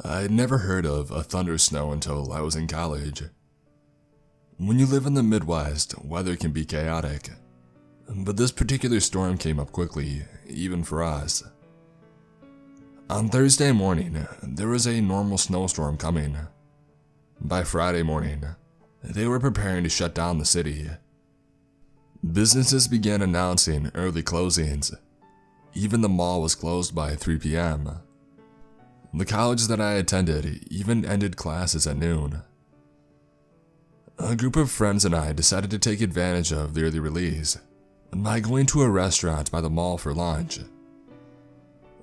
I'd never heard of a thunder snow until I was in college. When you live in the Midwest, weather can be chaotic, but this particular storm came up quickly, even for us. On Thursday morning, there was a normal snowstorm coming. By Friday morning, they were preparing to shut down the city. Businesses began announcing early closings. Even the mall was closed by 3 p.m. The college that I attended even ended classes at noon. A group of friends and I decided to take advantage of the early release by going to a restaurant by the mall for lunch.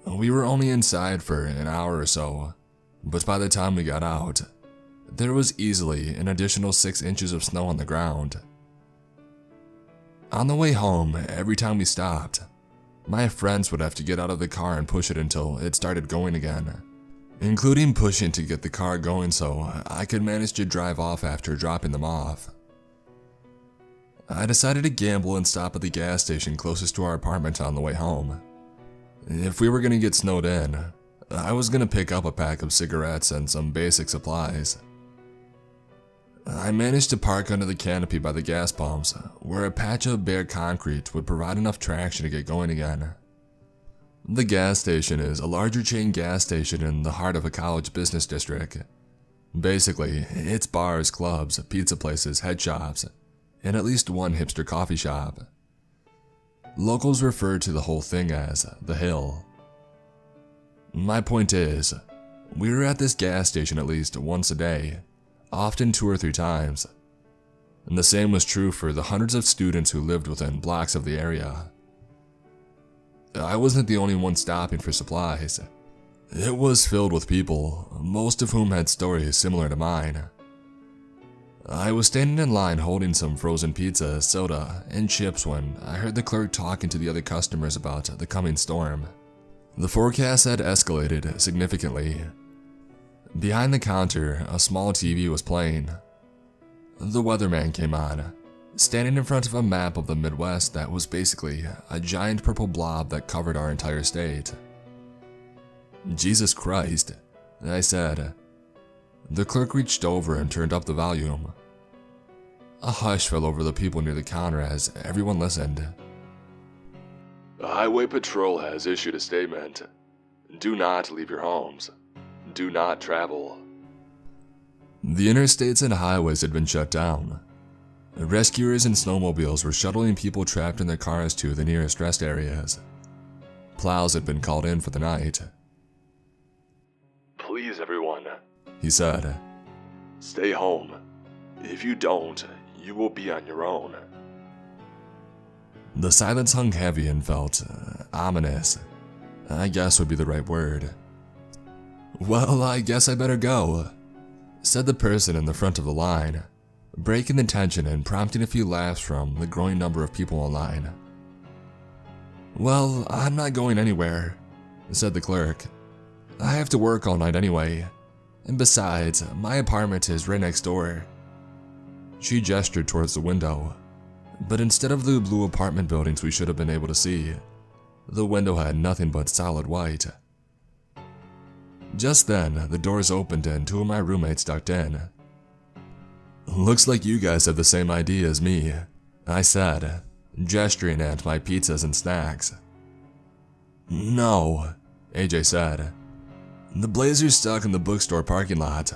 We were only inside for an hour or so, but by the time we got out, there was easily an additional 6 inches of snow on the ground. On the way home, every time we stopped, my friends would have to get out of the car and push it until it started going again, including pushing to get the car going so I could manage to drive off after dropping them off. I decided to gamble and stop at the gas station closest to our apartment on the way home. If we were going to get snowed in, I was going to pick up a pack of cigarettes and some basic supplies. I managed to park under the canopy by the gas pumps, where a patch of bare concrete would provide enough traction to get going again. The gas station is a larger chain gas station in the heart of a college business district. Basically, it's bars, clubs, pizza places, head shops, and at least one hipster coffee shop. Locals refer to the whole thing as the Hill. My point is, we were at this gas station at least once a day, often 2 or 3 times. And the same was true for the hundreds of students who lived within blocks of the area. I wasn't the only one stopping for supplies. It was filled with people, most of whom had stories similar to mine. I was standing in line holding some frozen pizza, soda, and chips when I heard the clerk talking to the other customers about the coming storm. The forecast had escalated significantly. Behind the counter, a small TV was playing. The weatherman came on, standing in front of a map of the Midwest that was basically a giant purple blob that covered our entire state. Jesus Christ, I said. The clerk reached over and turned up the volume. A hush fell over the people near the counter as everyone listened. The Highway Patrol has issued a statement. Do not leave your homes. Do not travel. The interstates and highways had been shut down. Rescuers and snowmobiles were shuttling people trapped in their cars to the nearest rest areas. Plows had been called in for the night. Please, everyone, he said. Stay home. If you don't, you will be on your own. The silence hung heavy and felt ominous, I guess would be the right word. Well, I guess I better go, said the person in the front of the line, breaking the tension and prompting a few laughs from the growing number of people in line. Well, I'm not going anywhere, said the clerk. I have to work all night anyway, and besides, my apartment is right next door. She gestured towards the window, but instead of the blue apartment buildings we should have been able to see, the window had nothing but solid white. Just then, the doors opened and 2 of my roommates ducked in. Looks like you guys have the same idea as me, I said, gesturing at my pizzas and snacks. No, AJ said. The Blazer's stuck in the bookstore parking lot.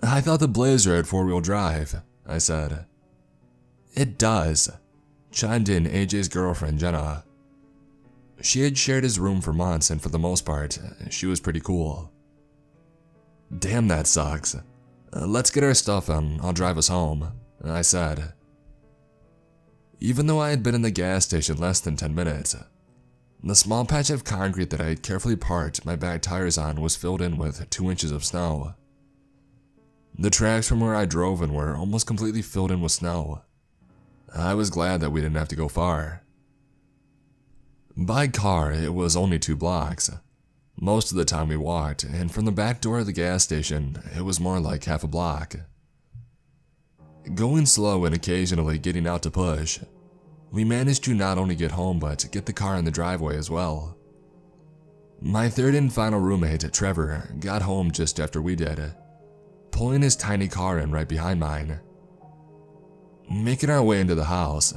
I thought the Blazer had 4-wheel drive, I said. It does, chimed in AJ's girlfriend Jenna. She had shared his room for months and for the most part, she was pretty cool. Damn, that sucks. Let's get our stuff and I'll drive us home, I said. Even though I had been in the gas station less than 10 minutes, the small patch of concrete that I had carefully parked my back tires on was filled in with 2 inches of snow. The tracks from where I drove in were almost completely filled in with snow. I was glad that we didn't have to go far. By car, it was only 2 blocks. Most of the time we walked, and from the back door of the gas station, it was more like half a block. Going slow and occasionally getting out to push, we managed to not only get home but get the car in the driveway as well. My third and final roommate, Trevor, got home just after we did, pulling his tiny car in right behind mine. Making our way into the house,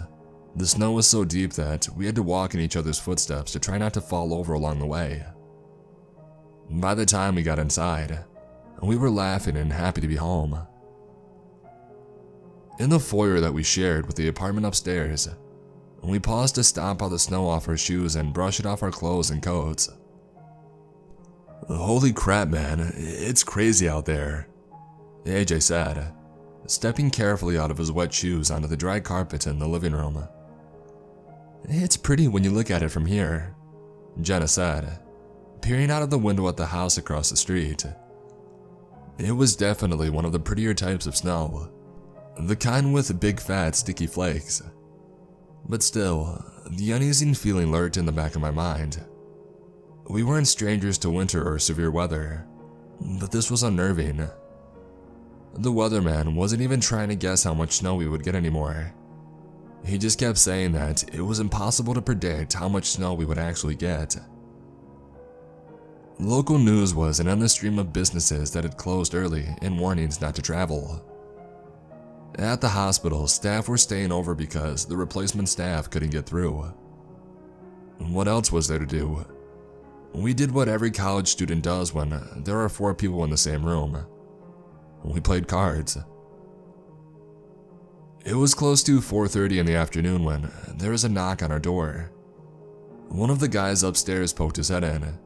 the snow was so deep that we had to walk in each other's footsteps to try not to fall over along the way. By the time we got inside, we were laughing and happy to be home. In the foyer that we shared with the apartment upstairs, we paused to stomp all the snow off our shoes and brush it off our clothes and coats. "Holy crap, man, it's crazy out there," AJ said, stepping carefully out of his wet shoes onto the dry carpet in the living room. "It's pretty when you look at it from here," Jenna said, peering out of the window at the house across the street. It was definitely one of the prettier types of snow, the kind with big fat sticky flakes. But still, the uneasy feeling lurked in the back of my mind. We weren't strangers to winter or severe weather, but this was unnerving. The weatherman wasn't even trying to guess how much snow we would get anymore. He just kept saying that it was impossible to predict how much snow we would actually get. Local news was an endless stream of businesses that had closed early and warnings not to travel. At the hospital, staff were staying over because the replacement staff couldn't get through. What else was there to do? We did what every college student does when there are 4 people in the same room. We played cards. It was close to 4:30 in the afternoon when there was a knock on our door. One of the guys upstairs poked his head in.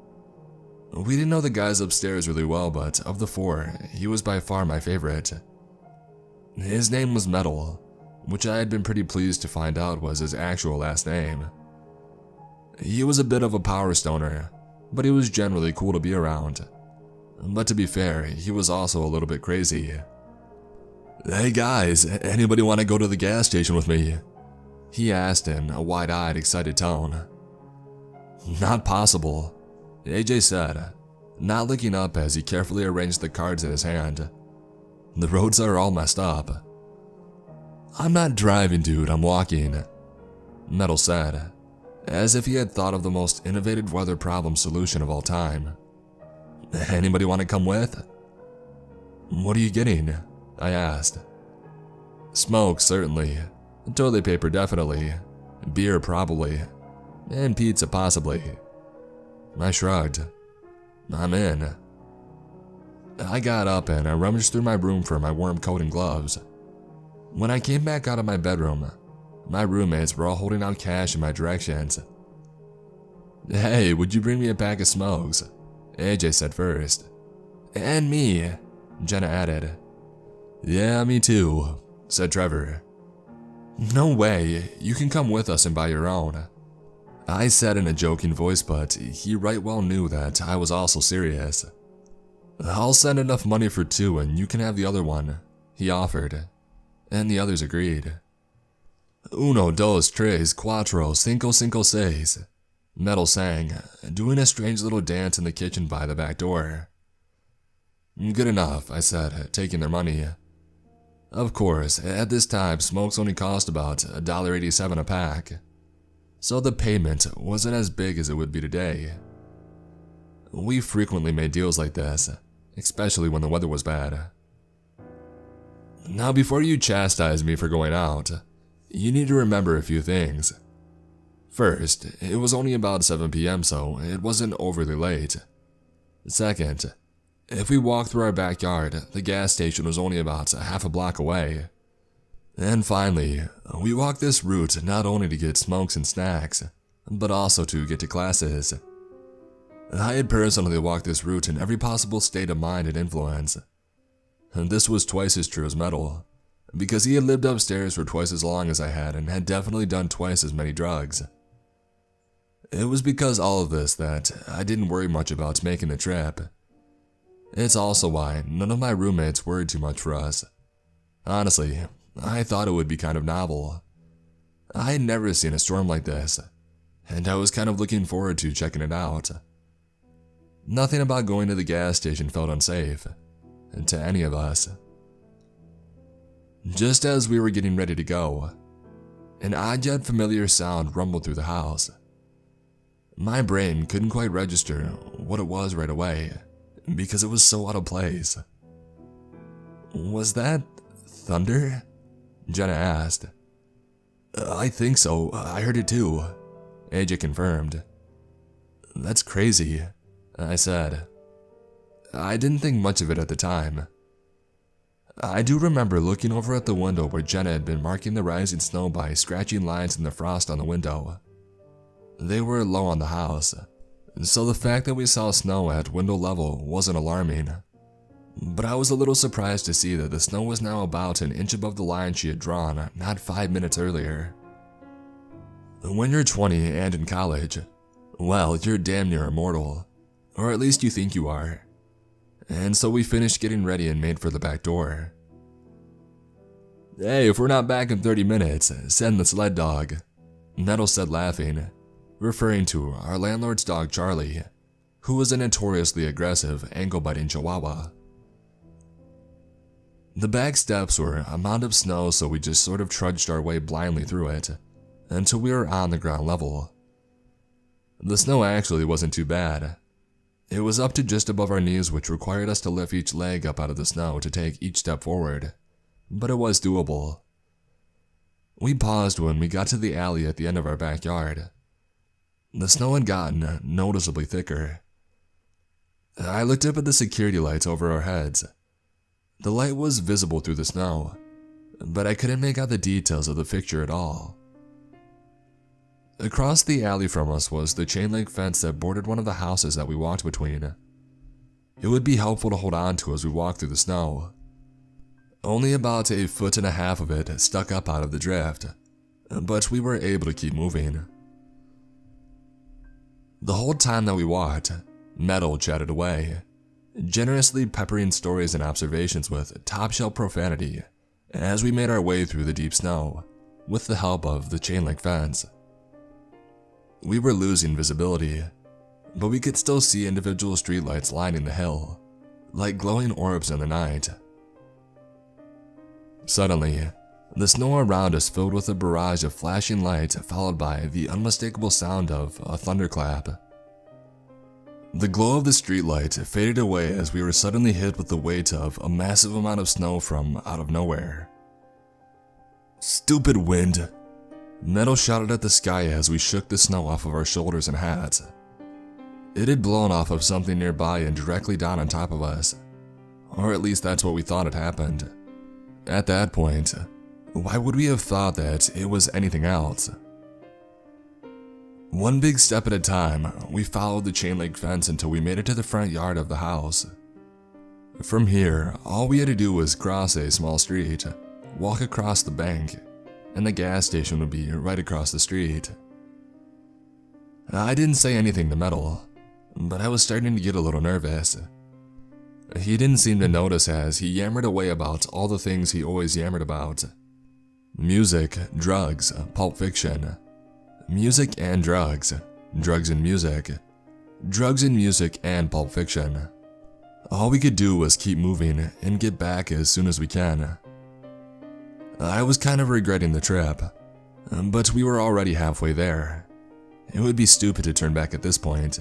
We didn't know the guys upstairs really well, but of the 4, he was by far my favorite. His name was Metal, which I had been pretty pleased to find out was his actual last name. He was a bit of a power stoner, but he was generally cool to be around. But to be fair, he was also a little bit crazy. "Hey guys, anybody want to go to the gas station with me?" he asked in a wide-eyed, excited tone. "Not possible," AJ said, not looking up as he carefully arranged the cards in his hand. "The roads are all messed up." "I'm not driving, dude, I'm walking," Metal said, as if he had thought of the most innovative weather problem solution of all time. "Anybody want to come with?" "What are you getting?" I asked. "Smoke, certainly. Toilet paper, definitely. Beer, probably. And pizza, possibly." I shrugged. "I'm in." I got up and I rummaged through my room for my warm coat and gloves. When I came back out of my bedroom, my roommates were all holding out cash in my directions. "Hey, would you bring me a pack of smokes?" AJ said first. "And me," Jenna added. "Yeah, me too," said Trevor. "No way, you can come with us and buy your own," I said in a joking voice, but he right well knew that I was also serious. "I'll send enough money for 2 and you can have the other one," he offered, and the others agreed. "Uno, dos, tres, cuatro, cinco, cinco, seis," Metal sang, doing a strange little dance in the kitchen by the back door. "Good enough," I said, taking their money. Of course, at this time, smokes only cost about $1.87 a pack, so the payment wasn't as big as it would be today. We frequently made deals like this, especially when the weather was bad. Now, before you chastise me for going out, you need to remember a few things. First, it was only about 7 p.m., so it wasn't overly late. Second, if we walked through our backyard, the gas station was only about half a block away. And finally, we walked this route not only to get smokes and snacks, but also to get to classes. I had personally walked this route in every possible state of mind and influence. And this was twice as true as Metal, because he had lived upstairs for twice as long as I had and had definitely done twice as many drugs. It was because all of this that I didn't worry much about making the trip. It's also why none of my roommates worried too much for us. Honestly, I thought it would be kind of novel. I had never seen a storm like this, and I was kind of looking forward to checking it out. Nothing about going to the gas station felt unsafe, to any of us. Just as we were getting ready to go, an odd yet familiar sound rumbled through the house. My brain couldn't quite register what it was right away because it was so out of place. "Was that thunder?" Jenna asked. "I think so. I heard it too," AJ confirmed. "That's crazy," I said. I didn't think much of it at the time. I do remember looking over at the window where Jenna had been marking the rising snow by scratching lines in the frost on the window. They were low on the house, so the fact that we saw snow at window level wasn't alarming. But I was a little surprised to see that the snow was now about an inch above the line she had drawn not 5 minutes earlier. When you're 20 and in college, well, you're damn near immortal, or at least you think you are. And so we finished getting ready and made for the back door. "Hey, if we're not back in 30 minutes, send the sled dog," Nettle said, laughing, referring to our landlord's dog Charlie, who was a notoriously aggressive, ankle-biting chihuahua. The back steps were a mound of snow, so we just sort of trudged our way blindly through it until we were on the ground level. The snow actually wasn't too bad. It was up to just above our knees, which required us to lift each leg up out of the snow to take each step forward, but it was doable. We paused when we got to the alley at the end of our backyard. The snow had gotten noticeably thicker. I looked up at the security lights over our heads. The light was visible through the snow, but I couldn't make out the details of the fixture at all. Across the alley from us was the chain link fence that bordered one of the houses that we walked between. It would be helpful to hold on to as we walked through the snow. Only about 1.5 feet of it stuck up out of the drift, but we were able to keep moving. The whole time that we walked, Metal chatted away, generously peppering stories and observations with top-shelf profanity as we made our way through the deep snow with the help of the chain link fence. We were losing visibility, but we could still see individual streetlights lining the hill, like glowing orbs in the night. Suddenly, the snow around us filled with a barrage of flashing lights, followed by the unmistakable sound of a thunderclap. The glow of the streetlight faded away as we were suddenly hit with the weight of a massive amount of snow from out of nowhere. "Stupid wind!" Metal shouted at the sky as we shook the snow off of our shoulders and hats. It had blown off of something nearby and directly down on top of us, or at least that's what we thought had happened. At that point, why would we have thought that it was anything else? One big step at a time, we followed the chain link fence until we made it to the front yard of the house. From here, all we had to do was cross a small street, walk across the bank, and the gas station would be right across the street. I didn't say anything to Metal, but I was starting to get a little nervous. He didn't seem to notice as he yammered away about all the things he always yammered about. Music, drugs, Pulp Fiction. Music and drugs. Drugs and music. Drugs and music and Pulp Fiction. All we could do was keep moving and get back as soon as we can. I was kind of regretting the trip, but we were already halfway there. It would be stupid to turn back at this point.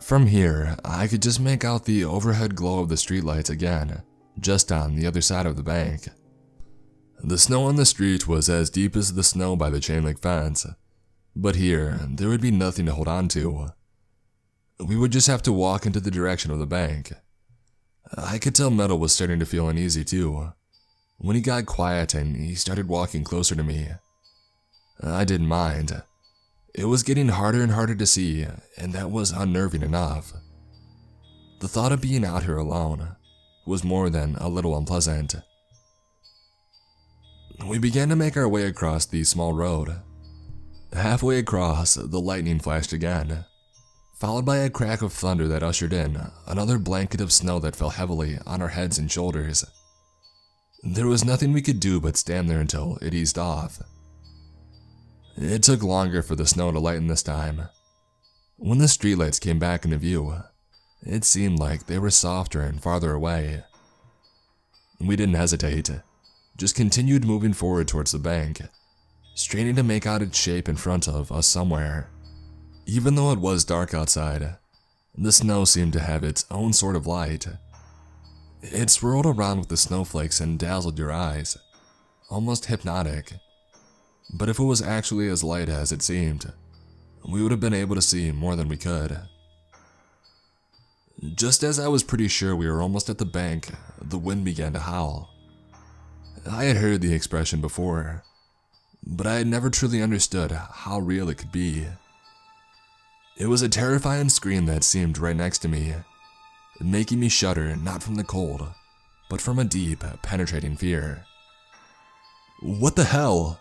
From here, I could just make out the overhead glow of the streetlights again, just on the other side of the bank. The snow on the street was as deep as the snow by the chain link fence, but here, there would be nothing to hold on to. We would just have to walk into the direction of the bank. I could tell Metal was starting to feel uneasy too, when he got quiet and he started walking closer to me. I didn't mind. It was getting harder and harder to see, and that was unnerving enough. The thought of being out here alone was more than a little unpleasant. We began to make our way across the small road. Halfway across, the lightning flashed again, followed by a crack of thunder that ushered in another blanket of snow that fell heavily on our heads and shoulders. There was nothing we could do but stand there until it eased off. It took longer for the snow to lighten this time. When the streetlights came back into view, it seemed like they were softer and farther away. We didn't hesitate, just continued moving forward towards the bank, straining to make out its shape in front of us somewhere. Even though it was dark outside, the snow seemed to have its own sort of light. It swirled around with the snowflakes and dazzled your eyes, almost hypnotic. But if it was actually as light as it seemed, we would have been able to see more than we could. Just as I was pretty sure we were almost at the bank, the wind began to howl. I had heard the expression before, but I had never truly understood how real it could be. It was a terrifying scream that seemed right next to me, making me shudder not from the cold, but from a deep, penetrating fear. "What the hell?"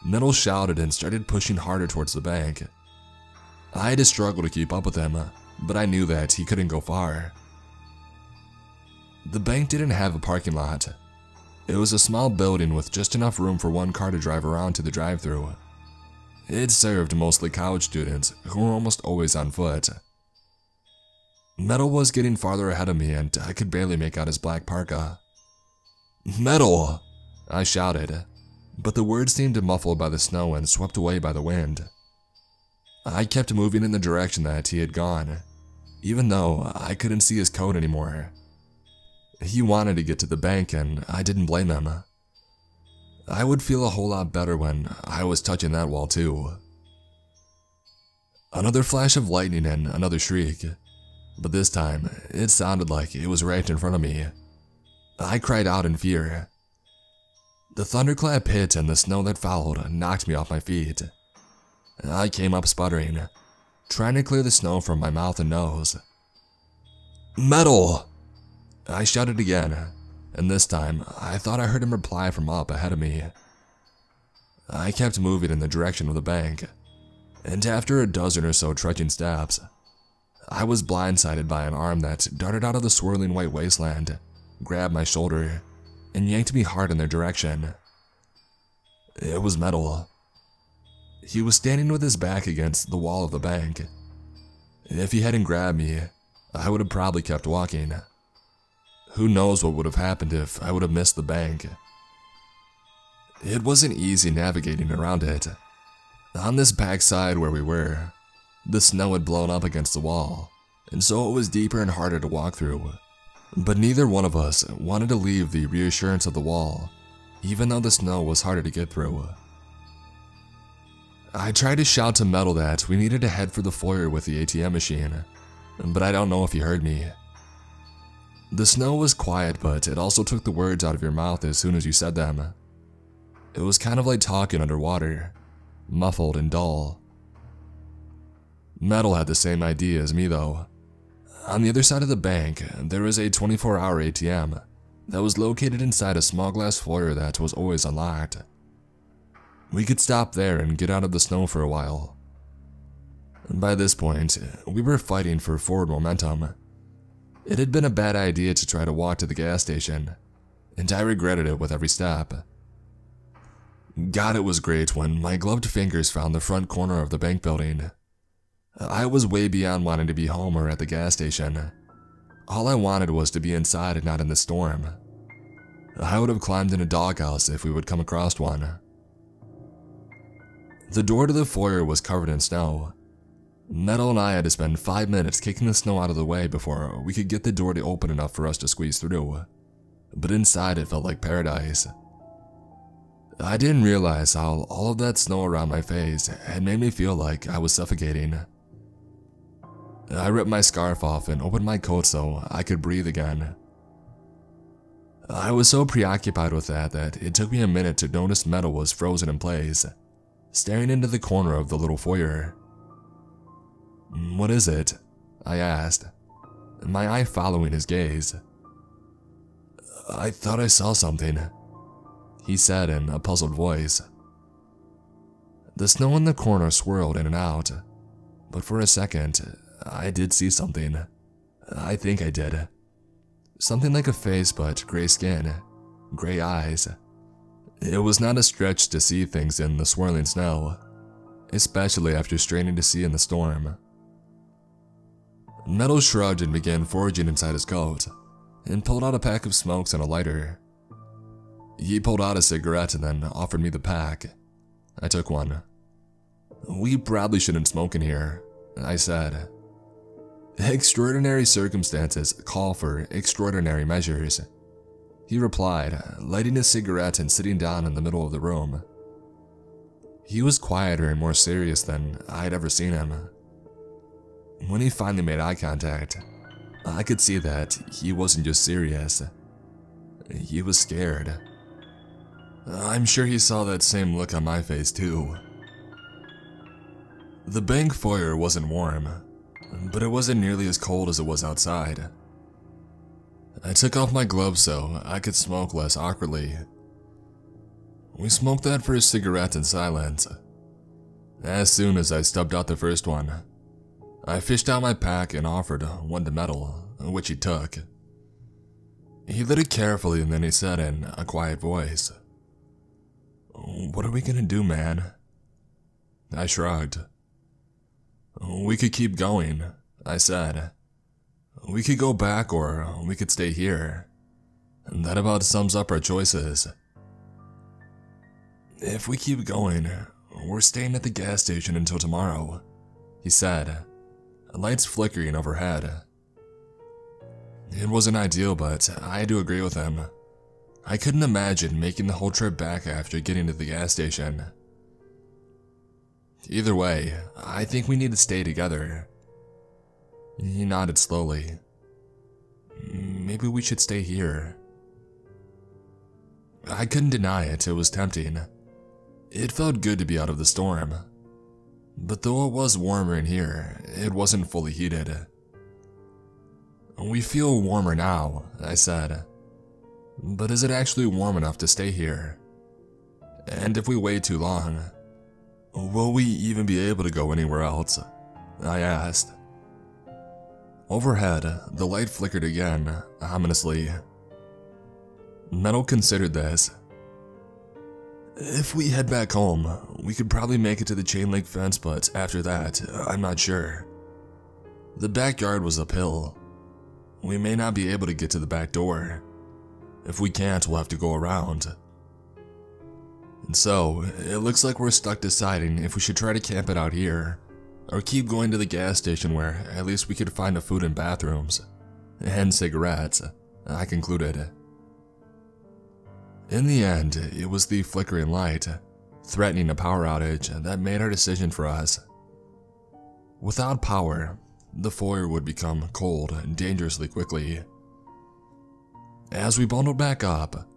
Metal shouted and started pushing harder towards the bank. I had to struggle to keep up with him, but I knew that he couldn't go far. The bank didn't have a parking lot. It was a small building with just enough room for one car to drive around to the drive-thru. It served mostly college students who were almost always on foot. Metal was getting farther ahead of me and I could barely make out his black parka. "Metal!" I shouted, but the words seemed muffled by the snow and swept away by the wind. I kept moving in the direction that he had gone, even though I couldn't see his coat anymore. He wanted to get to the bank and I didn't blame him. I would feel a whole lot better when I was touching that wall too. Another flash of lightning and another shriek, but this time it sounded like it was right in front of me. I cried out in fear. The thunderclap hit and the snow that followed knocked me off my feet. I came up sputtering, trying to clear the snow from my mouth and nose. "Metal!" I shouted again, and this time I thought I heard him reply from up ahead of me. I kept moving in the direction of the bank, and after a dozen or so trudging steps, I was blindsided by an arm that darted out of the swirling white wasteland, grabbed my shoulder, and yanked me hard in their direction. It was Metal. He was standing with his back against the wall of the bank. If he hadn't grabbed me, I would have probably kept walking. Who knows what would have happened if I would have missed the bank. It wasn't easy navigating around it. On this backside where we were, the snow had blown up against the wall, and so it was deeper and harder to walk through. But neither one of us wanted to leave the reassurance of the wall, even though the snow was harder to get through. I tried to shout to Metal that we needed to head for the foyer with the ATM machine, but I don't know if he heard me. The snow was quiet, but it also took the words out of your mouth as soon as you said them. It was kind of like talking underwater, muffled and dull. Metal had the same idea as me though. On the other side of the bank, there was a 24-hour ATM that was located inside a small glass foyer that was always unlocked. We could stop there and get out of the snow for a while. By this point, we were fighting for forward momentum. It had been a bad idea to try to walk to the gas station, and I regretted it with every step. God, it was great when my gloved fingers found the front corner of the bank building. I was way beyond wanting to be home or at the gas station. All I wanted was to be inside and not in the storm. I would have climbed in a doghouse if we would come across one. The door to the foyer was covered in snow. Metal and I had to spend 5 minutes kicking the snow out of the way before we could get the door to open enough for us to squeeze through. But inside it felt like paradise. I didn't realize how all of that snow around my face had made me feel like I was suffocating. I ripped my scarf off and opened my coat so I could breathe again. I was so preoccupied with that it took me a minute to notice Metal was frozen in place, staring into the corner of the little foyer. "What is it?" I asked, my eye following his gaze. "I thought I saw something," he said in a puzzled voice. The snow in the corner swirled in and out, but for a second, I did see something. I think I did. Something like a face but gray skin, gray eyes. It was not a stretch to see things in the swirling snow, especially after straining to see in the storm. Metal shrugged and began foraging inside his coat, and pulled out a pack of smokes and a lighter. He pulled out a cigarette and then offered me the pack. I took one. "We probably shouldn't smoke in here," I said. "Extraordinary circumstances call for extraordinary measures," he replied, lighting a cigarette and sitting down in the middle of the room. He was quieter and more serious than I'd ever seen him. When he finally made eye contact, I could see that he wasn't just serious. He was scared. I'm sure he saw that same look on my face too. The bank foyer wasn't warm, but it wasn't nearly as cold as it was outside. I took off my gloves so I could smoke less awkwardly. We smoked that first cigarette in silence. As soon as I stubbed out the first one, I fished out my pack and offered one to Metal, which he took. He lit it carefully and then he said in a quiet voice, "What are we gonna do, man?" I shrugged. "We could keep going," I said. "We could go back or we could stay here. And that about sums up our choices." "If we keep going, we're staying at the gas station until tomorrow," he said, lights flickering overhead. It wasn't ideal, but I had to agree with him. I couldn't imagine making the whole trip back after getting to the gas station. "Either way, I think we need to stay together." He nodded slowly. "Maybe we should stay here." I couldn't deny it was tempting. It felt good to be out of the storm. But though it was warmer in here, it wasn't fully heated. "We feel warmer now," I said. "But is it actually warm enough to stay here? And if we wait too long, will we even be able to go anywhere else?" I asked. Overhead, the light flickered again, ominously. Metal considered this. "If we head back home, we could probably make it to the chain link fence, but after that, I'm not sure. The backyard was uphill. We may not be able to get to the back door. If we can't, we'll have to go around. And so, it looks like we're stuck deciding if we should try to camp it out here, or keep going to the gas station where at least we could find a food and bathrooms. And cigarettes," I concluded. In the end, it was the flickering light, threatening a power outage, that made our decision for us. Without power, the foyer would become cold dangerously quickly. As we bundled back up,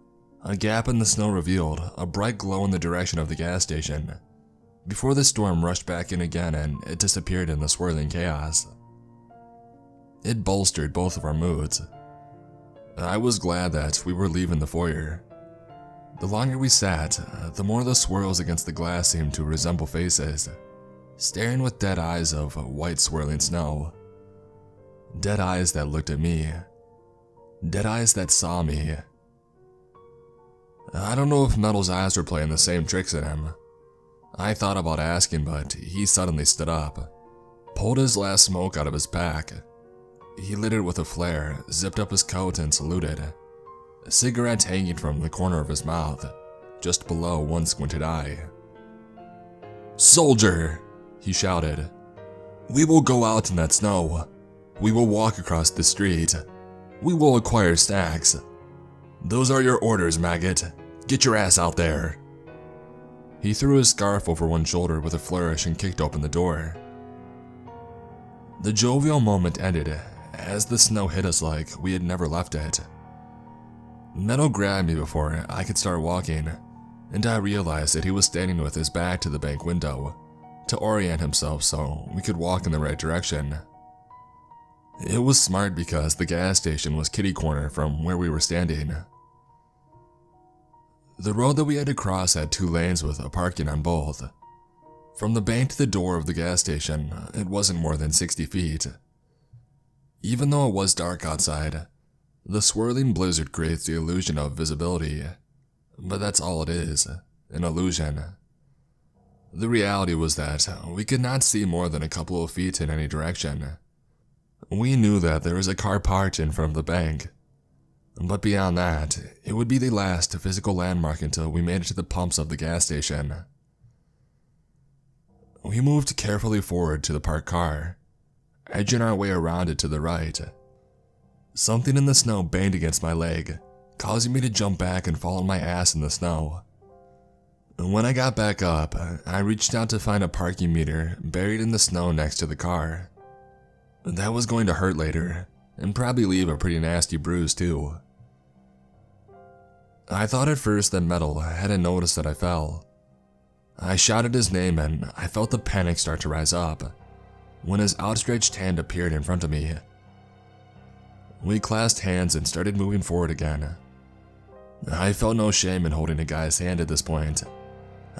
a gap in the snow revealed a bright glow in the direction of the gas station, before the storm rushed back in again and it disappeared in the swirling chaos. It bolstered both of our moods. I was glad that we were leaving the foyer. The longer we sat, the more the swirls against the glass seemed to resemble faces, staring with dead eyes of white swirling snow. Dead eyes that looked at me. Dead eyes that saw me. I don't know if Metal's eyes were playing the same tricks in him. I thought about asking, but he suddenly stood up, pulled his last smoke out of his pack. He lit it with a flare, zipped up his coat and saluted, a cigarette hanging from the corner of his mouth, just below one squinted eye. "Soldier!" he shouted. "We will go out in that snow. We will walk across the street. We will acquire snacks. Those are your orders, maggot. Get your ass out there." He threw his scarf over one shoulder with a flourish and kicked open the door. The jovial moment ended as the snow hit us like we had never left it. Metal grabbed me before I could start walking, and I realized that he was standing with his back to the bank window to orient himself so we could walk in the right direction. It was smart because the gas station was kitty corner from where we were standing. The road that we had to cross had 2 lanes with a parking on both. From the bank to the door of the gas station, it wasn't more than 60 feet. Even though it was dark outside, the swirling blizzard creates the illusion of visibility. But that's all it is, an illusion. The reality was that we could not see more than a couple of feet in any direction. We knew that there was a car parked in front of the bank, but beyond that, it would be the last physical landmark until we made it to the pumps of the gas station. We moved carefully forward to the parked car, edging our way around it to the right. Something in the snow banged against my leg, causing me to jump back and fall on my ass in the snow. When I got back up, I reached out to find a parking meter buried in the snow next to the car. That was going to hurt later, and probably leave a pretty nasty bruise too. I thought at first that Metal hadn't noticed that I fell. I shouted his name and I felt the panic start to rise up when his outstretched hand appeared in front of me. We clasped hands and started moving forward again. I felt no shame in holding a guy's hand at this point.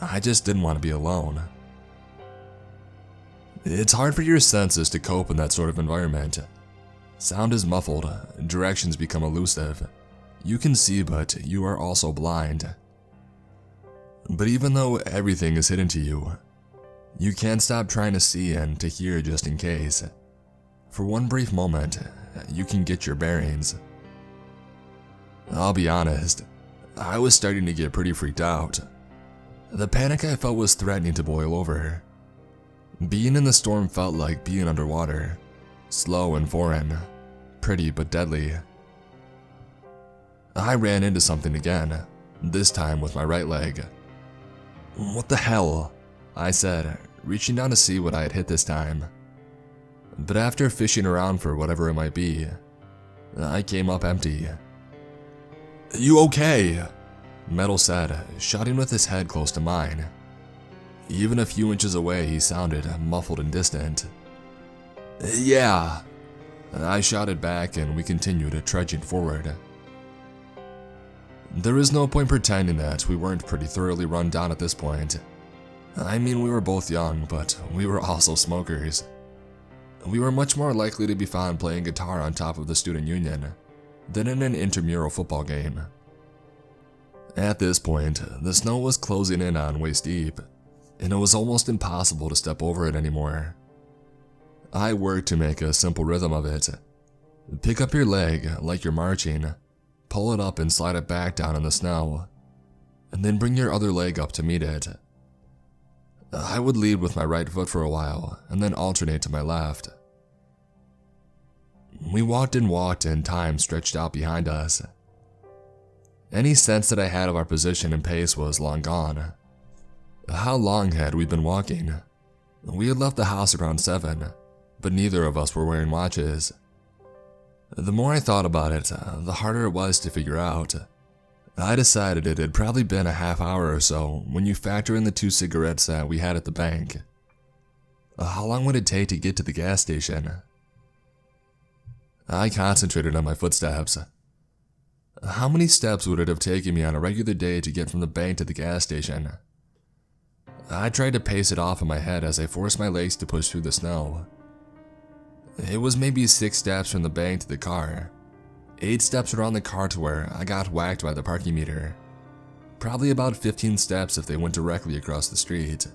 I just didn't want to be alone. It's hard for your senses to cope in that sort of environment. Sound is muffled, directions become elusive. You can see, but you are also blind. But even though everything is hidden to you, you can't stop trying to see and to hear just in case. For one brief moment, you can get your bearings. I'll be honest, I was starting to get pretty freaked out. The panic I felt was threatening to boil over. Being in the storm felt like being underwater, slow and foreign, pretty but deadly. I ran into something again, this time with my right leg. "What the hell?" I said, reaching down to see what I had hit this time. But after fishing around for whatever it might be, I came up empty. "You okay?" Metal said, shouting with his head close to mine. Even a few inches away, he sounded muffled and distant. "Yeah," I shouted back, and we continued trudging forward. There is no point pretending that we weren't pretty thoroughly run down at this point. I mean, we were both young, but we were also smokers. We were much more likely to be found playing guitar on top of the student union than in an intramural football game. At this point, the snow was closing in on waist deep, and it was almost impossible to step over it anymore. I worked to make a simple rhythm of it. Pick up your leg like you're marching, pull it up and slide it back down in the snow, and then bring your other leg up to meet it. I would lead with my right foot for a while, and then alternate to my left. We walked and time stretched out behind us. Any sense that I had of our position and pace was long gone. How long had we been walking? We had left the house around 7, but neither of us were wearing watches. The more I thought about it, the harder it was to figure out. I decided it had probably been a half hour or so when you factor in the 2 cigarettes that we had at the bank. How long would it take to get to the gas station? I concentrated on my footsteps. How many steps would it have taken me on a regular day to get from the bank to the gas station? I tried to pace it off in my head as I forced my legs to push through the snow. It was maybe 6 steps from the bank to the car, 8 steps around the car to where I got whacked by the parking meter, probably about 15 steps if they went directly across the street.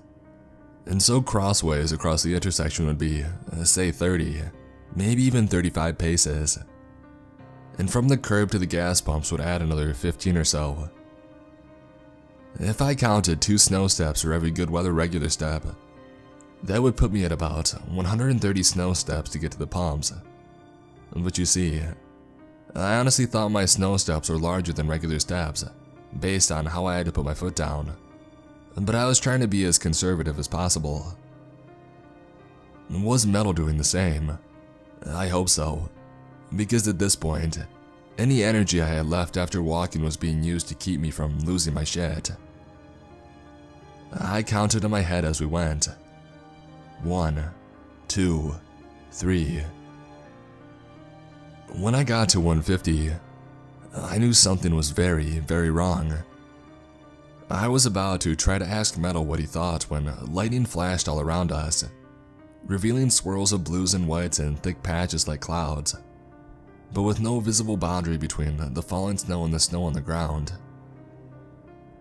And so crossways across the intersection would be, say 30, maybe even 35 paces. And from the curb to the gas pumps would add another 15 or so. If I counted 2 snow steps for every good weather regular step, that would put me at about 130 snow steps to get to the pumps. But you see, I honestly thought my snow steps were larger than regular steps, based on how I had to put my foot down. But I was trying to be as conservative as possible. Was Metal doing the same? I hope so, because at this point, any energy I had left after walking was being used to keep me from losing my shit. I counted in my head as we went. 1, 2, 3. When I got to 150, I knew something was very, very wrong. I was about to try to ask Metal what he thought when lightning flashed all around us, revealing swirls of blues and whites and thick patches like clouds, but with no visible boundary between the falling snow and the snow on the ground.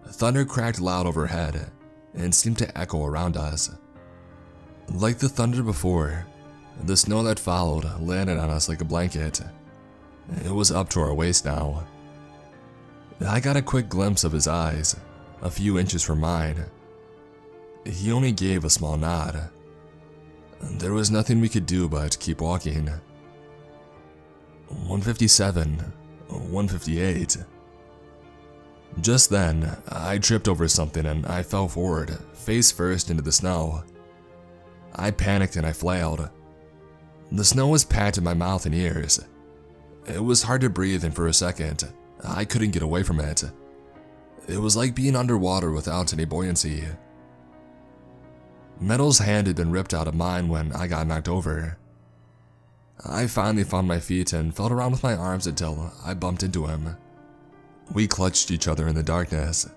Thunder cracked loud overhead and seemed to echo around us. Like the thunder before, the snow that followed landed on us like a blanket. It was up to our waist now. I got a quick glimpse of his eyes, a few inches from mine. He only gave a small nod. There was nothing we could do but keep walking. 157, 158. Just then, I tripped over something and I fell forward, face first into the snow. I panicked and I flailed. The snow was packed in my mouth and ears. It was hard to breathe, and for a second, I couldn't get away from it. It was like being underwater without any buoyancy. Metal's hand had been ripped out of mine when I got knocked over. I finally found my feet and felt around with my arms until I bumped into him. We clutched each other in the darkness.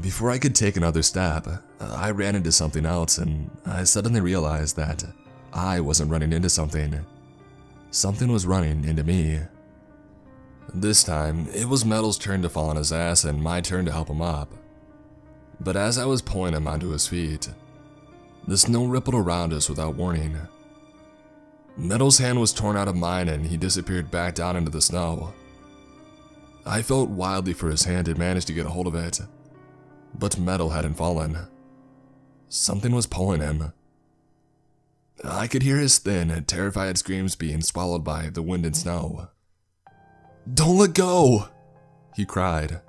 Before I could take another step, I ran into something else, and I suddenly realized that I wasn't running into something. Something was running into me. This time, it was Metal's turn to fall on his ass and my turn to help him up. But as I was pulling him onto his feet, the snow rippled around us without warning. Metal's hand was torn out of mine and he disappeared back down into the snow. I felt wildly for his hand and managed to get a hold of it, but Metal hadn't fallen. Something was pulling him. I could hear his thin, terrified screams being swallowed by the wind and snow. "Don't let go!" he cried.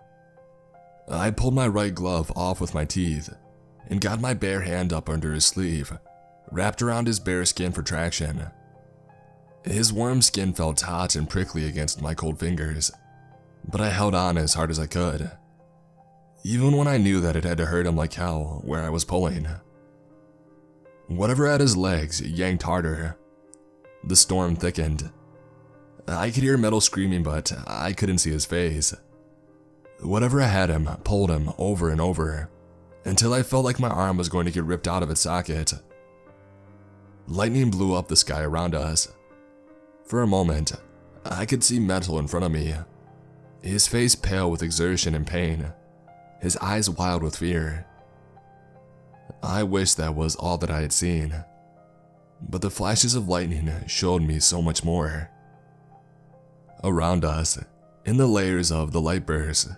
I pulled my right glove off with my teeth and got my bare hand up under his sleeve, wrapped around his bare skin for traction. His warm skin felt hot and prickly against my cold fingers, but I held on as hard as I could, even when I knew that it had to hurt him like hell where I was pulling. Whatever had his legs yanked harder. The storm thickened. I could hear Metal screaming, but I couldn't see his face. Whatever had him pulled him over and over, until I felt like my arm was going to get ripped out of its socket. Lightning blew up the sky around us. For a moment, I could see Metal in front of me, his face pale with exertion and pain, his eyes wild with fear. I wished that was all that I had seen, but the flashes of lightning showed me so much more. Around us, in the layers of the light bursts,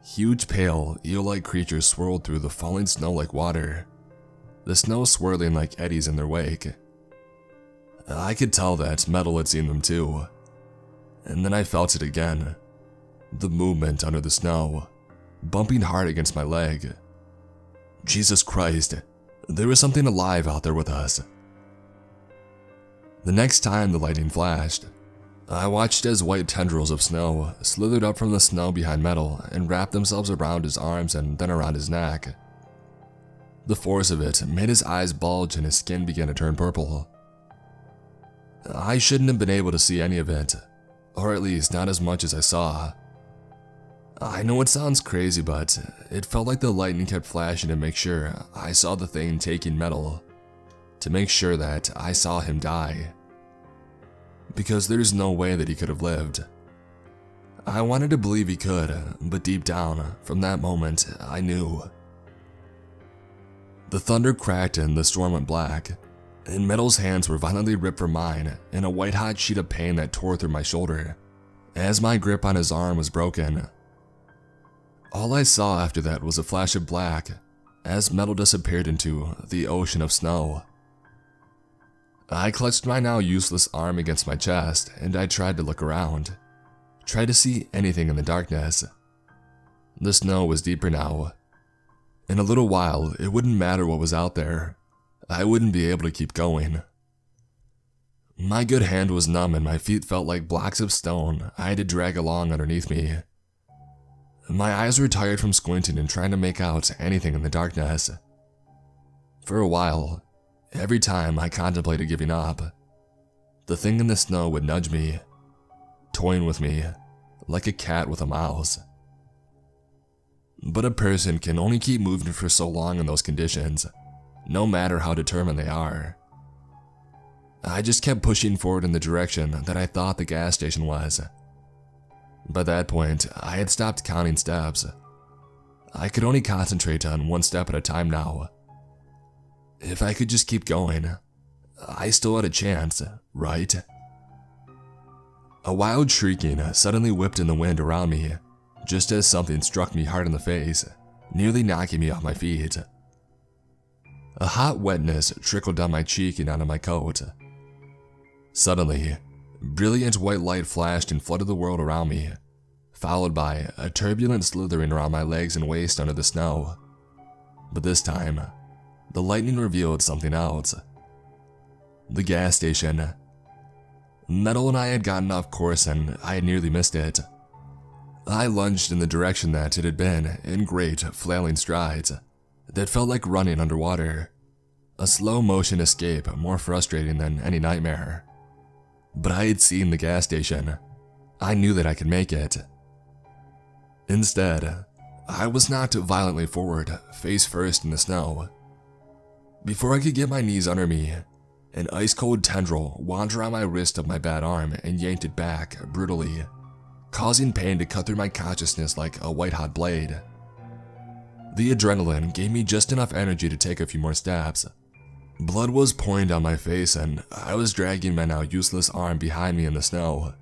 huge pale, eel-like creatures swirled through the falling snow like water, the snow swirling like eddies in their wake. I could tell that Metal had seen them too, and then I felt it again, the movement under the snow, bumping hard against my leg. Jesus Christ, there was something alive out there with us. The next time the lightning flashed, I watched as white tendrils of snow slithered up from the snow behind Metal and wrapped themselves around his arms and then around his neck. The force of it made his eyes bulge and his skin began to turn purple. I shouldn't have been able to see any of it, or at least not as much as I saw. I know it sounds crazy, but it felt like the lightning kept flashing to make sure I saw the thing taking Metal, to make sure that I saw him die. Because there's no way that he could have lived. I wanted to believe he could, but deep down, from that moment, I knew. The thunder cracked and the storm went black, and Metal's hands were violently ripped from mine in a white-hot sheet of pain that tore through my shoulder, as my grip on his arm was broken. All I saw after that was a flash of black, as Metal disappeared into the ocean of snow. I clutched my now useless arm against my chest, and I tried to look around, tried to see anything in the darkness. The snow was deeper now. In a little while, it wouldn't matter what was out there. I wouldn't be able to keep going. My good hand was numb and my feet felt like blocks of stone I had to drag along underneath me. My eyes were tired from squinting and trying to make out anything in the darkness. For a while, every time I contemplated giving up, the thing in the snow would nudge me, toying with me like a cat with a mouse. But a person can only keep moving for so long in those conditions, no matter how determined they are. I just kept pushing forward in the direction that I thought the gas station was. By that point, I had stopped counting steps. I could only concentrate on one step at a time now. If I could just keep going, I still had a chance, right? A wild shrieking suddenly whipped in the wind around me, just as something struck me hard in the face, nearly knocking me off my feet. A hot wetness trickled down my cheek and onto my coat. Suddenly, brilliant white light flashed and flooded the world around me, followed by a turbulent slithering around my legs and waist under the snow. But this time, the lightning revealed something else. The gas station. Metal and I had gotten off course and I had nearly missed it. I lunged in the direction that it had been in great, flailing strides that felt like running underwater. A slow motion escape more frustrating than any nightmare. But I had seen the gas station. I knew that I could make it. Instead, I was knocked violently forward, face first in the snow. Before I could get my knees under me, an ice-cold tendril wound around my wrist of my bad arm and yanked it back brutally, causing pain to cut through my consciousness like a white-hot blade. The adrenaline gave me just enough energy to take a few more steps. Blood was pouring down my face and I was dragging my now useless arm behind me in the snow.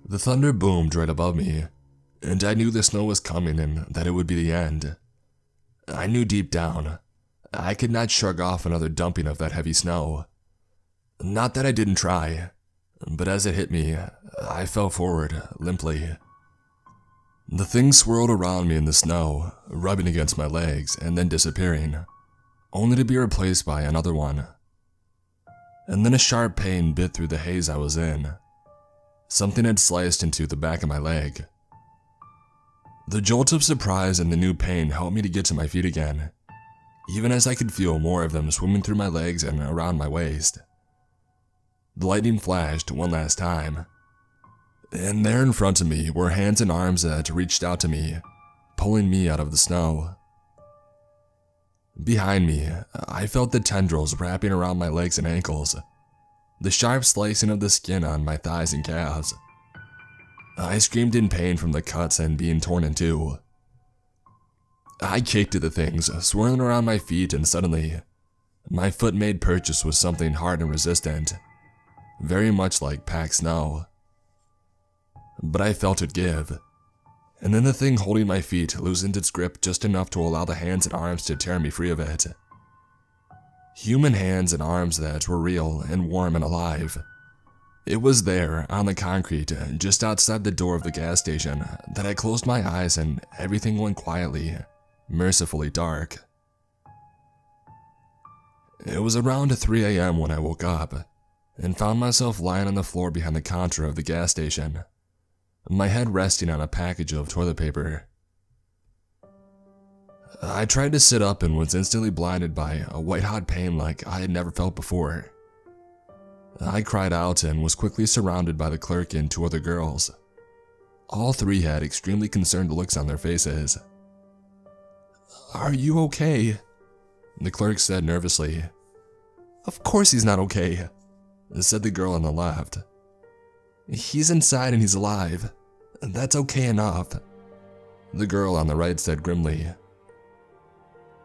The thunder boomed right above me, and I knew the snow was coming and that it would be the end. I knew deep down, I could not shrug off another dumping of that heavy snow. Not that I didn't try, but as it hit me, I fell forward, limply. The thing swirled around me in the snow, rubbing against my legs and then disappearing, only to be replaced by another one. And then a sharp pain bit through the haze I was in. Something had sliced into the back of my leg. The jolt of surprise and the new pain helped me to get to my feet again, even as I could feel more of them swimming through my legs and around my waist. The lightning flashed one last time, and there in front of me were hands and arms that reached out to me, pulling me out of the snow. Behind me, I felt the tendrils wrapping around my legs and ankles, the sharp slicing of the skin on my thighs and calves. I screamed in pain from the cuts and being torn in two. I kicked at the things, swirling around my feet, and suddenly, my foot made purchase with something hard and resistant, very much like packed snow. But I felt it give, and then the thing holding my feet loosened its grip just enough to allow the hands and arms to tear me free of it. Human hands and arms that were real and warm and alive. It was there, on the concrete, just outside the door of the gas station, that I closed my eyes and everything went quietly, mercifully dark. It was around 3 a.m. when I woke up, and found myself lying on the floor behind the counter of the gas station, my head resting on a package of toilet paper. I tried to sit up and was instantly blinded by a white-hot pain like I had never felt before. I cried out and was quickly surrounded by the clerk and 2 other girls. All 3 had extremely concerned looks on their faces. "Are you okay?" the clerk said nervously. "Of course he's not okay," said the girl on the left. "He's inside and he's alive. That's okay enough," the girl on the right said grimly.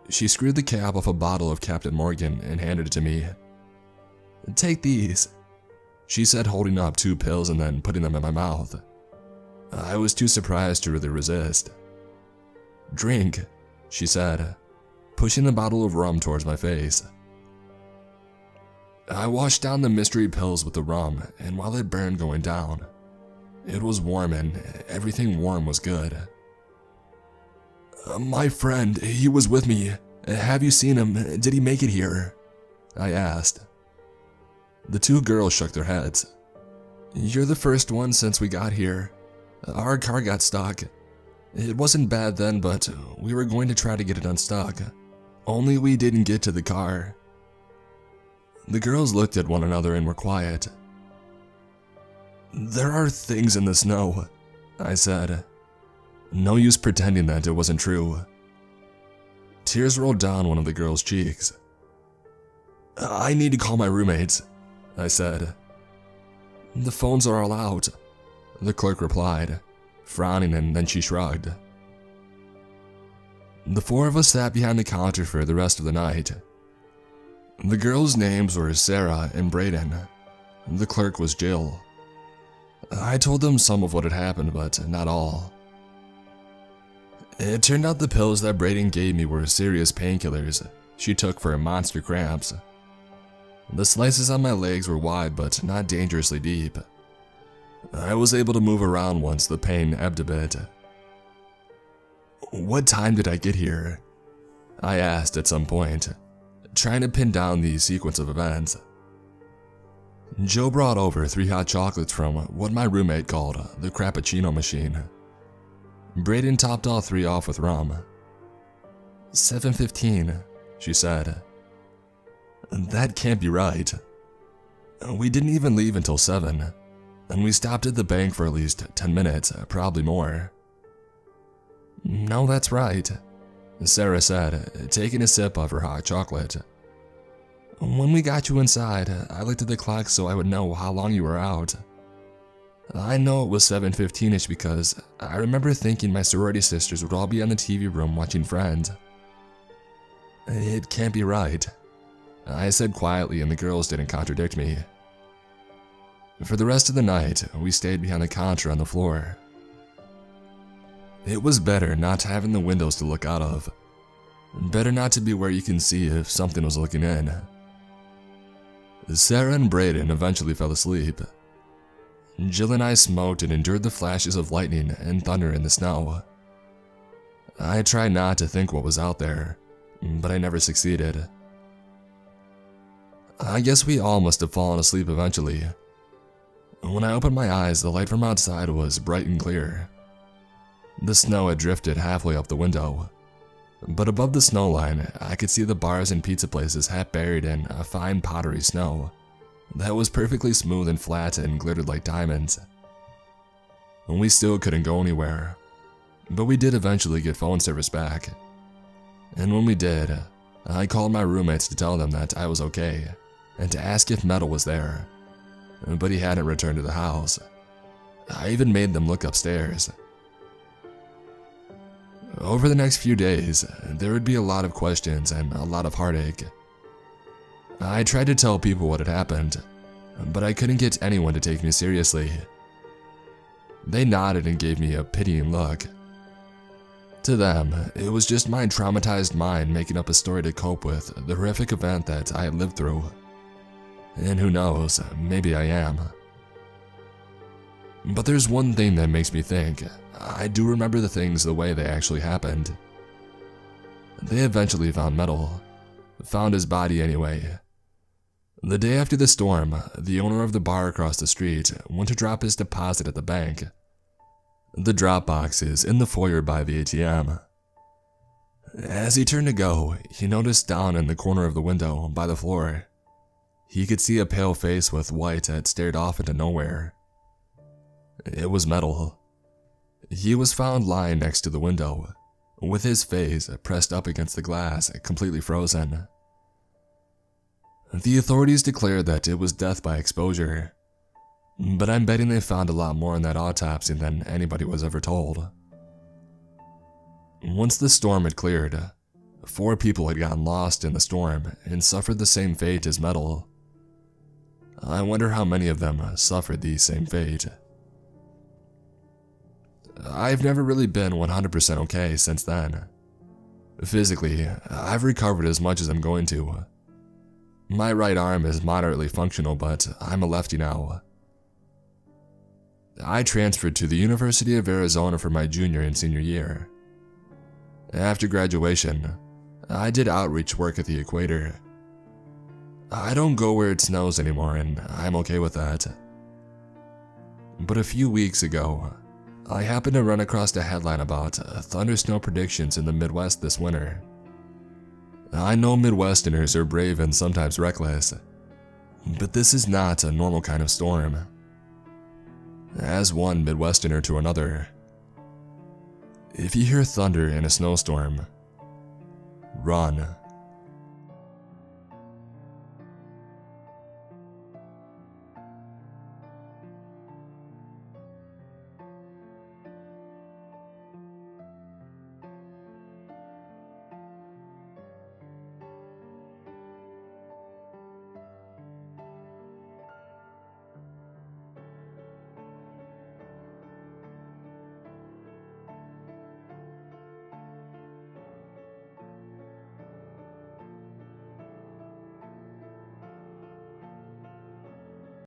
She screwed the cap off a bottle of Captain Morgan and handed it to me. "Take these," she said, holding up 2 pills and then putting them in my mouth. I was too surprised to really resist. "Drink," she said, pushing the bottle of rum towards my face. I washed down the mystery pills with the rum, and while it burned going down, it was warm and everything warm was good. "My friend, he was with me. Have you seen him? Did he make it here?" I asked. The 2 girls shook their heads. "You're the first one since we got here. Our car got stuck. It wasn't bad then, but we were going to try to get it unstuck. Only we didn't get to the car." The girls looked at one another and were quiet. "There are things in the snow," I said. No use pretending that it wasn't true. Tears rolled down one of the girls' cheeks. "I need to call my roommates," I said. "The phones are all out," the clerk replied, frowning, and then she shrugged. The 4 of us sat behind the counter for the rest of the night. The girls' names were Sarah and Brayden. The clerk was Jill. I told them some of what had happened, but not all. It turned out the pills that Brayden gave me were serious painkillers she took for monster cramps. The slices on my legs were wide but not dangerously deep. I was able to move around once the pain ebbed a bit. "What time did I get here?" I asked at some point, trying to pin down the sequence of events. Joe brought over 3 hot chocolates from what my roommate called the Crappuccino machine. Brayden topped all 3 off with rum. 7:15, she said. "That can't be right. We didn't even leave until 7, and we stopped at the bank for at least 10 minutes, probably more." "No, that's right," Sarah said, taking a sip of her hot chocolate. "When we got you inside, I looked at the clock so I would know how long you were out. I know it was 7:15-ish because I remember thinking my sorority sisters would all be in the TV room watching Friends." "It can't be right," I said quietly, and the girls didn't contradict me. For the rest of the night, we stayed behind the counter on the floor. It was better not having the windows to look out of. Better not to be where you can see if something was looking in. Sarah and Brayden eventually fell asleep. Jill and I smoked and endured the flashes of lightning and thunder in the snow. I tried not to think what was out there, but I never succeeded. I guess we all must have fallen asleep eventually. When I opened my eyes, the light from outside was bright and clear. The snow had drifted halfway up the window, but above the snow line, I could see the bars and pizza places half buried in a fine powdery snow that was perfectly smooth and flat and glittered like diamonds. We still couldn't go anywhere, but we did eventually get phone service back. And when we did, I called my roommates to tell them that I was okay and to ask if Metal was there, but he hadn't returned to the house. I even made them look upstairs. Over the next few days, there would be a lot of questions and a lot of heartache. I tried to tell people what had happened, but I couldn't get anyone to take me seriously. They nodded and gave me a pitying look. To them, it was just my traumatized mind making up a story to cope with the horrific event that I had lived through. And who knows, maybe I am. But there's one thing that makes me think. I do remember the things the way they actually happened. They eventually found Metal. Found his body anyway. The day after the storm, the owner of the bar across the street went to drop his deposit at the bank. The drop box is in the foyer by the ATM. As he turned to go, he noticed down in the corner of the window by the floor, he could see a pale face with white that stared off into nowhere. It was Metal. He was found lying next to the window, with his face pressed up against the glass, completely frozen. The authorities declared that it was death by exposure, but I'm betting they found a lot more in that autopsy than anybody was ever told. Once the storm had cleared, 4 people had gotten lost in the storm and suffered the same fate as Metal. I wonder how many of them suffered the same fate. I've never really been 100% okay since then. Physically, I've recovered as much as I'm going to. My right arm is moderately functional, but I'm a lefty now. I transferred to the University of Arizona for my junior and senior year. After graduation, I did outreach work at the equator. I don't go where it snows anymore, and I'm okay with that. But a few weeks ago, I happened to run across a headline about thundersnow predictions in the Midwest this winter. I know Midwesterners are brave and sometimes reckless, but this is not a normal kind of storm. As one Midwesterner to another, if you hear thunder in a snowstorm, run.